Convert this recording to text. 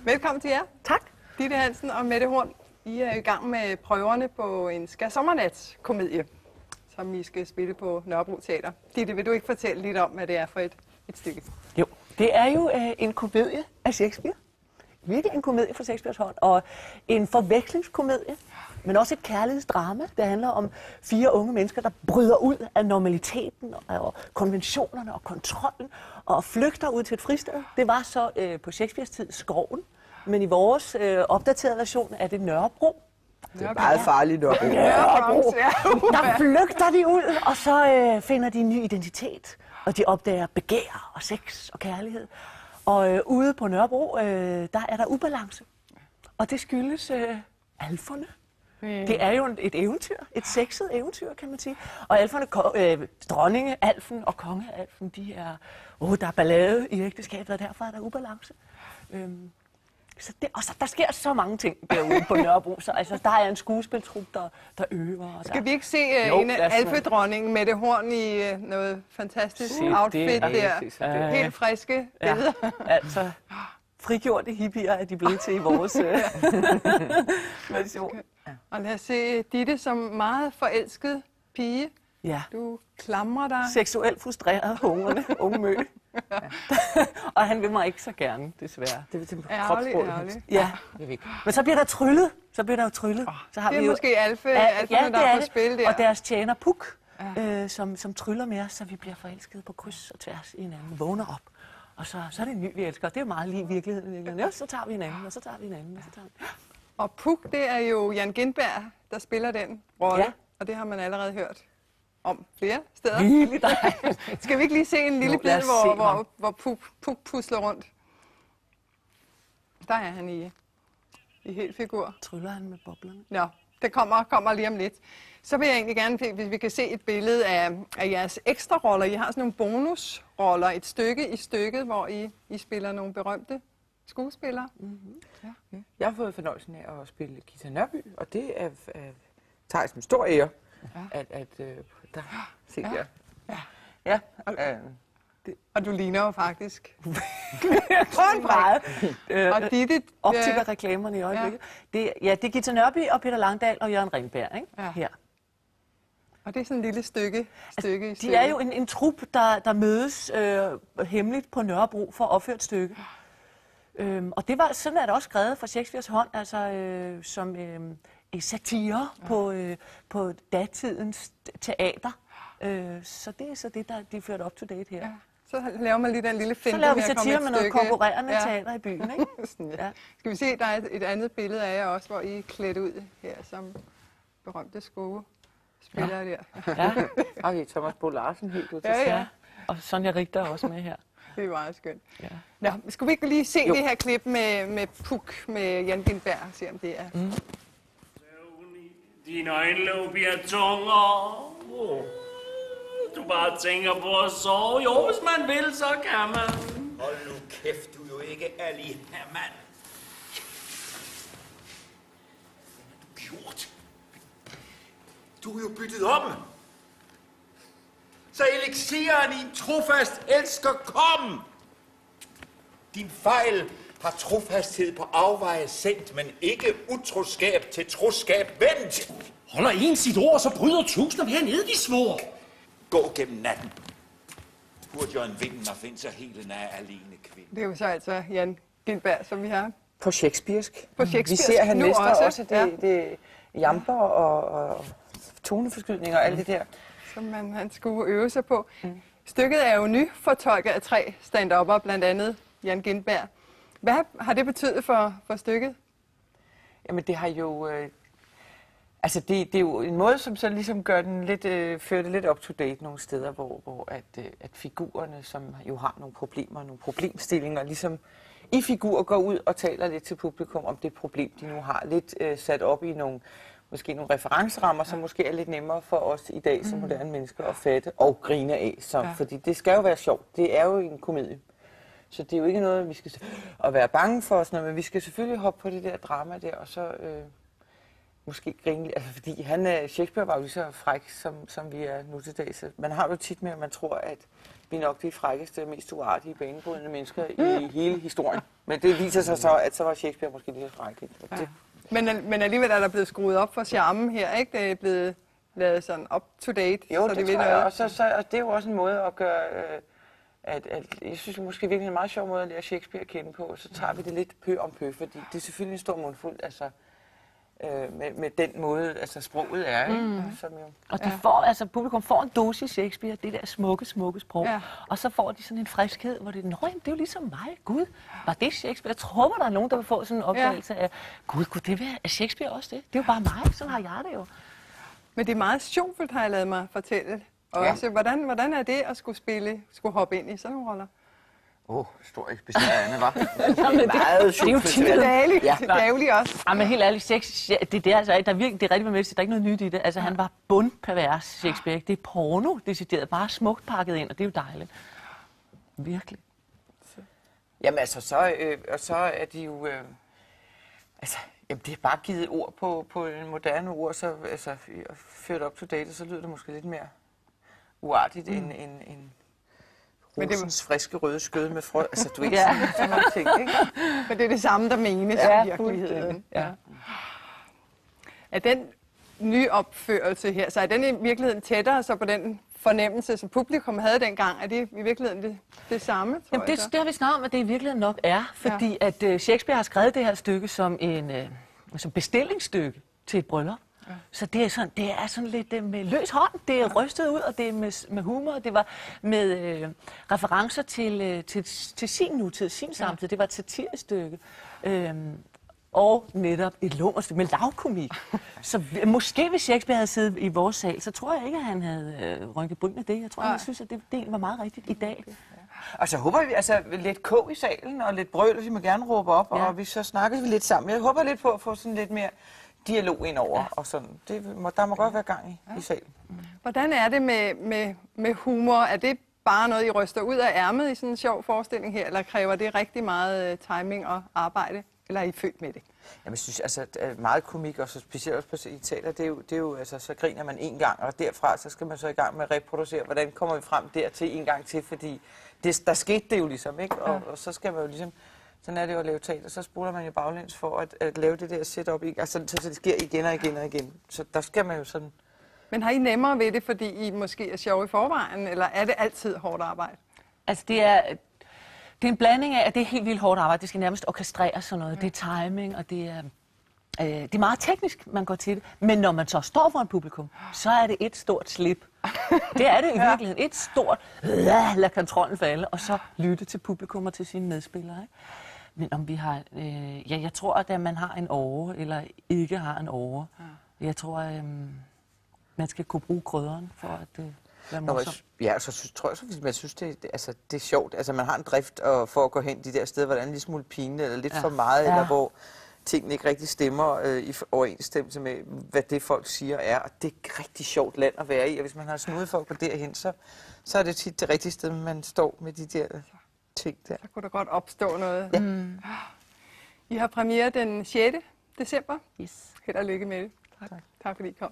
Velkommen til jer. Tak. Ditte Hansen og Mette Horn. I er i gang med prøverne på en skærsommernatskomedie, som I skal spille på Nørrebro Teater. Ditte, vil du ikke fortælle lidt om, hvad det er for et stykke? Jo, det er jo en komedie af Shakespeare. Virkelig en komedie fra Shakespeares hånd, og en forvekslingskomedie, men også et kærlighedsdrama. Det handler om 4 unge mennesker, der bryder ud af normaliteten og konventionerne og kontrollen og flygter ud til et fristed. Det var så på Shakespeares tid Skoven, men i vores opdaterede version er det Nørrebro. Det er meget farligt Nørrebro. Nørrebro. Der flygter de ud, og så finder de en ny identitet, og de opdager begær og sex og kærlighed. Og ude på Nørrebro, der er der ubalance. Og det skyldes alferne. Det er jo et eventyr, et sexet eventyr, kan man sige. Og alferne, dronningealfen og kongealfen, de er, der er ballade i ægteskabet, og derfor er der ubalance. Så der sker så mange ting derude på Nørrebro. Så altså, der er en skuespiltrup, der øver. Og skal vi ikke se en alfedronningen Mette Horn i noget fantastisk outfit der? Helt friske billeder. Ja, altså, frigjorte hippier er de blevet til i vores version. Og lad os se Ditte som meget forelsket pige. Ja. Du klamrer dig. Seksuelt frustreret unge mø. Ja. Og han vil mig ikke så gerne, desværre. Det vil simpelthen ærgerligt. Ja. Men så bliver der tryllet. Så har det er vi måske alferne, der er på spil der. Og deres tjener Puk, som tryller med os, så vi bliver forelsket på kryds og tværs i hinanden. Vågner op. Og så er det en ny, vi elsker. Det er meget lige virkeligheden. Ja, så tager vi hinanden, og så tager vi hinanden, og så tager vi. Og Puk, det er jo Jan Gintberg, der spiller den rolle. Ja. Og det har man allerede hørt om flere steder. Skal vi ikke lige se en lille bid, hvor Puk pusler rundt? Der er han i helt figur. Tryller han med boblerne? Ja, det kommer lige om lidt. Så vil jeg egentlig gerne, hvis vi kan se et billede af jeres ekstra roller. I har sådan nogle bonusroller, et stykke i stykket, hvor I spiller nogle berømte skuespillere. Mm-hmm. Ja. Jeg har fået fornøjelsen af at spille Gita Nørby, og det tager som stor ære, at der ser jeg. Ja. Og du ligner jo faktisk. meget. Og Ditte... Optikerreklamerne i øjeblikket. Ja. Det er Gita Nørby og Peter Langdal og Jørgen Ringberg, ikke? Ja. Her. Og det er sådan en lille stykke i de er jo en trup, der mødes hemmeligt på Nørrebro for at opføre et stykke. Og sådan er det også skrevet fra Shakespeares hånd, altså som satire på datidens teater. Så det er så det, der er ført up to date her. Ja. Så laver man lige den lille finte. Så laver vi satire med noget konkurrerende teater i byen, ikke? Ja. Skal vi se, der er et andet billede af jer også, hvor I er klædt ud her som berømte skuespillere der. Ja, og vi Thomas Bo Larsen helt ud til ja. Og Sonja Richter er også med her. Det er meget skønt. Ja. Nå, skulle vi ikke lige se det her klip med Puk, med Jan Gintberg, og se om det er... Dine øjenlåg bliver tungere. Du bare tænker på at sove. Jo, hvis man vil, så kan man. Hold nu kæft, du er jo ikke Ali Hermann. Hvad har du gjort? Du er jo byttet om. Så elixiren i en trofast elsker kom. Din fejl har trofasthed på afveje sendt, men ikke utroskab til troskab vendt. Holder en sit ord, så bryder tusinder hernede, de svor. Gå gennem natten. Hurtigere vinden og finde sig hele nær alene kvinde. Det er jo så altså Jan Gintberg, som vi har. På shakespearsk. Vi ser, han mester også det jamper og toneforskydninger og alt det der. Som han skulle øve sig på. Stykket er jo nyfortolket af 3 stand-upper, blandt andet Jan Gintberg. Hvad har det betydet for stykket? Jamen det har jo... Altså det er jo en måde, som så ligesom gør den lidt, fører det lidt up to date nogle steder, hvor at figurerne, som jo har nogle problemer, nogle problemstillinger, ligesom i figurer går ud og taler lidt til publikum om det problem, de nu har. Lidt sat op i måske nogle referencerammer, som måske er lidt nemmere for os i dag som moderne mennesker at fatte og grine af. Fordi det skal jo være sjovt. Det er jo en komedie. Så det er jo ikke noget, vi skal være bange for os, men vi skal selvfølgelig hoppe på det der drama der, og så måske grine. Altså, fordi Shakespeare var jo lige så fræk, som vi er nu til dag. Så man har jo tit med, at man tror, at vi er nok de frækkeste, mest uartige, banebrydende mennesker i hele historien. Men det viser sig så, at så var Shakespeare måske lidt skrækkeligt. Ja. Men alligevel er der blevet skruet op for charmen her, ikke? Det er blevet lavet sådan up to date. Jo, så det vil tror noget. jeg. Og det er jo også en måde at gøre... At jeg synes måske virkelig en meget sjov måde at lære Shakespeare at kende på. Så tager vi det lidt pø om pø, fordi det er selvfølgelig en stor mundfuld, altså med den måde, altså sproget er, ikke? Som jo... Og de får, altså publikum får en dosis Shakespeare, det der smukke sprog. Ja. Og så får de sådan en friskhed, hvor det er, jamen, det er jo ligesom mig. Gud, var det Shakespeare? Jeg tror, der er nogen, der vil få sådan en opdagelse af, Gud, kunne det være, er Shakespeare også det? Det er jo bare mig, sådan har jeg det jo. Men det er meget sjovt, har jeg ladet mig fortælle. Også, hvordan er det at skulle hoppe ind i sådan nogle roller? Stor ekspression, Anne, var. Det er jo tit Dagligt også. Ja, men helt ærligt, det er altså, der er virkelig, det er rigtig med, der er ikke noget nyt i det. Altså, han var bundpervers, Shakespeare. Det er porno, decideret, bare smukt pakket ind, og det er jo dejligt. Virkelig. Jamen altså, så er de jo... jamen, det er bare givet ord på en moderne ord, så altså, ført up to date, så lyder det måske lidt mere uartigt end rosens friske røde skød med frø. Altså, du ved, sådan nogle ting, ikke? Men det er det samme, der menes i virkeligheden. Ja. Er den nye opførelse her, så er den i virkeligheden tættere så på den fornemmelse, som publikum havde dengang? Er det i virkeligheden det samme, tror Jamen, jeg? det har vi snakket om, at det i virkeligheden nok er, fordi at Shakespeare har skrevet det her stykke som som bestillingsstykke til et bryllup. Ja. Så det er sådan lidt med løs hånd, det er rystet ud, og det er med humor, det var med referencer til sin nutid, sin samtid. Det var et satiristykke. Og netop et lummerstykke med lavkomik. Så måske hvis Shakespeare havde siddet i vores sal, så tror jeg ikke, at han havde rynket bryn af det. Jeg tror, han synes, at det var meget rigtigt i dag. Og så håber vi altså lidt kog i salen, og lidt brøl, og vi må gerne råbe op, og vi så snakkes vi lidt sammen. Jeg håber lidt på at få sådan lidt mere dialog indover, og sådan. Der må godt være gang i salen. Hvordan er det med humor? Er det bare noget, I ryster ud af ærmet i sådan en sjov forestilling her, eller kræver det rigtig meget timing og arbejde? Eller er I født med det? Jamen, jeg synes, altså, meget komik, og så specielt også på teater, det er jo altså, så griner man en gang, og derfra, så skal man så i gang med at reproducere, hvordan kommer vi frem dertil en gang til, fordi der skete det jo ligesom, ikke? Og så skal man jo ligesom, sådan er det jo at lave teater, så spoler man jo baglæns for at lave det der setup, altså, så det sker igen og igen og igen. Så der skal man jo sådan... Men har I nemmere ved det, fordi I måske er sjove i forvejen, eller er det altid hårdt arbejde? Altså, det er en blanding af, at det er helt vildt hårdt arbejde. Det skal nærmest orkestreres sådan noget. Det er timing, og det er meget teknisk, man går til det. Men når man så står for en publikum, så er det et stort slip. Det er det i virkeligheden. Et stort lad kontrollen falde, og så lytte til publikum og til sine medspillere. Ikke? Men om vi har... jeg tror, at man har en åre, eller ikke har en åre. Jeg tror, man skal kunne bruge krydderen for at... Ja, så tror jeg, at man synes, det er sjovt. Altså, man har en drift for at gå hen de der steder, hvor der er en lille smule pinligt, eller lidt for meget, eller hvor tingene ikke rigtig stemmer i overensstemmelse med, hvad det folk siger er. Og det er et rigtig sjovt land at være i, og hvis man har snudet folk på derhen, så er det tit det rigtige sted, man står med de der ting der. Så kunne der godt opstå noget. Ja. I har premiere den 6. december. Yes. Held og lykke med det. Tak fordi I kom.